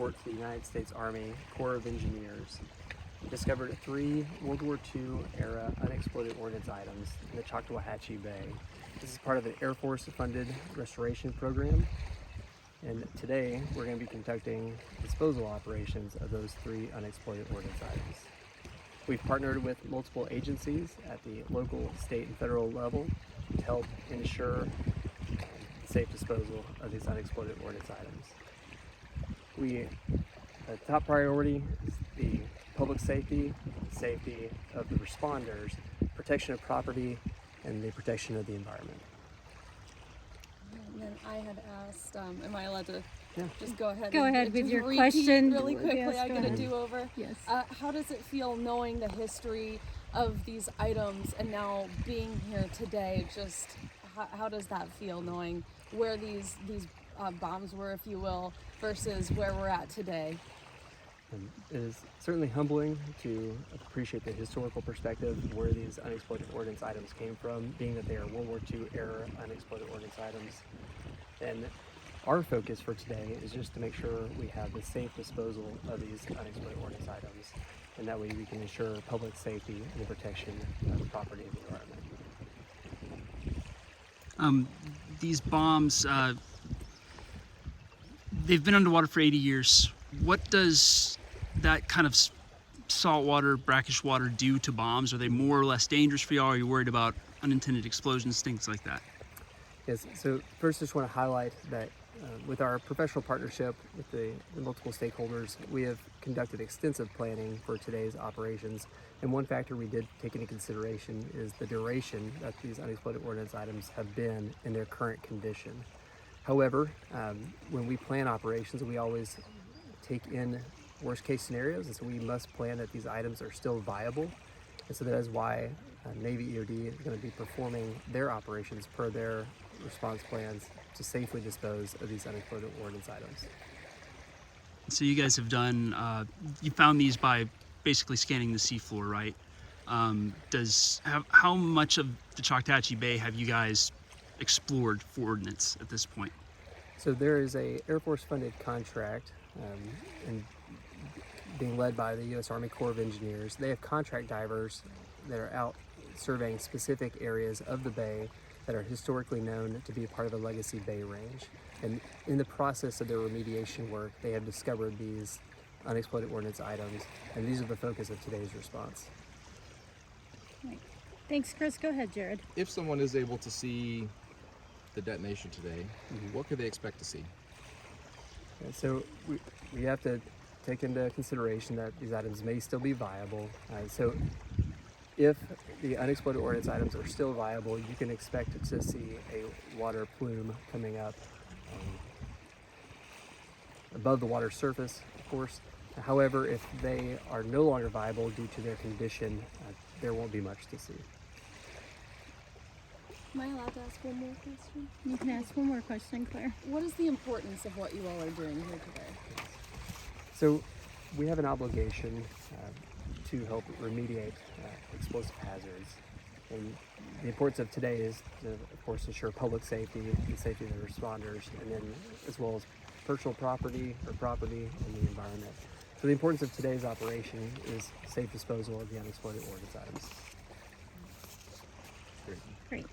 report to the United States Army Corps of Engineers discovered 3 World War II-era unexploded ordnance items in the Choctawhatchee Bay. This is part of an Air Force-funded restoration program, and today we're going to be conducting disposal operations of those 3 unexploded ordnance items. We've partnered with multiple agencies at the local, state, and federal level to help ensure safe disposal of these unexploded ordnance items. The top priority is the public safety of the responders, protection of property, and the protection of the environment. And then I had asked, am I allowed to Yeah. just go ahead? Go and ahead with just your repeat question. really quickly. Yes, I go get a ahead. do-over. Yes. How does it feel knowing the history of these items and now being here today? Just how does that feel, knowing where these bombs were, if you will, versus where we're at today? It is certainly humbling to appreciate the historical perspective of where these unexploded ordnance items came from, being that they are World War II-era unexploded ordnance items. And our focus for today is just to make sure we have the safe disposal of these unexploded ordnance items, and that way we can ensure public safety and the protection of the property and the environment. These bombs, they've been underwater for 80 years. What does that kind of saltwater, brackish water do to bombs? Are they more or less dangerous for y'all? Are you worried about unintended explosions, things like that? Yes, so first I just want to highlight that with our professional partnership with the multiple stakeholders, we have conducted extensive planning for today's operations. And one factor we did take into consideration is the duration that these unexploded ordnance items have been in their current condition. However, when we plan operations, we always take in worst case scenarios, and so we must plan that these items are still viable. And so that is why Navy EOD is going to be performing their operations per their response plans to safely dispose of these unexploded ordnance items. So you guys have done, you found these by basically scanning the seafloor, right? How much of the Choctawhatchee Bay have you guys explored for ordnance at this point? So there is a Air Force funded contract and being led by the U.S. Army Corps of Engineers. They have contract divers that are out surveying specific areas of the bay that are historically known to be part of the Legacy Bay Range. And in the process of their remediation work, they have discovered these unexploded ordnance items, and these are the focus of today's response. Right. Thanks, Chris. Go ahead, Jared. If someone is able to see the detonation today, what could they expect to see? And so we have to take into consideration that these items may still be viable. So if the unexploded ordnance items are still viable, you can expect to see a water plume coming up above the water surface, of course. However, if they are no longer viable due to their condition, there won't be much to see. Am I allowed to ask one more question? You can ask one more question, Claire. What is the importance of what you all are doing here today? So we have an obligation to help remediate explosive hazards. And the importance of today is to, of course, ensure public safety, the safety of the responders, and then as well as personal property and the environment. So the importance of today's operation is safe disposal of the unexploded ordnance items. Great.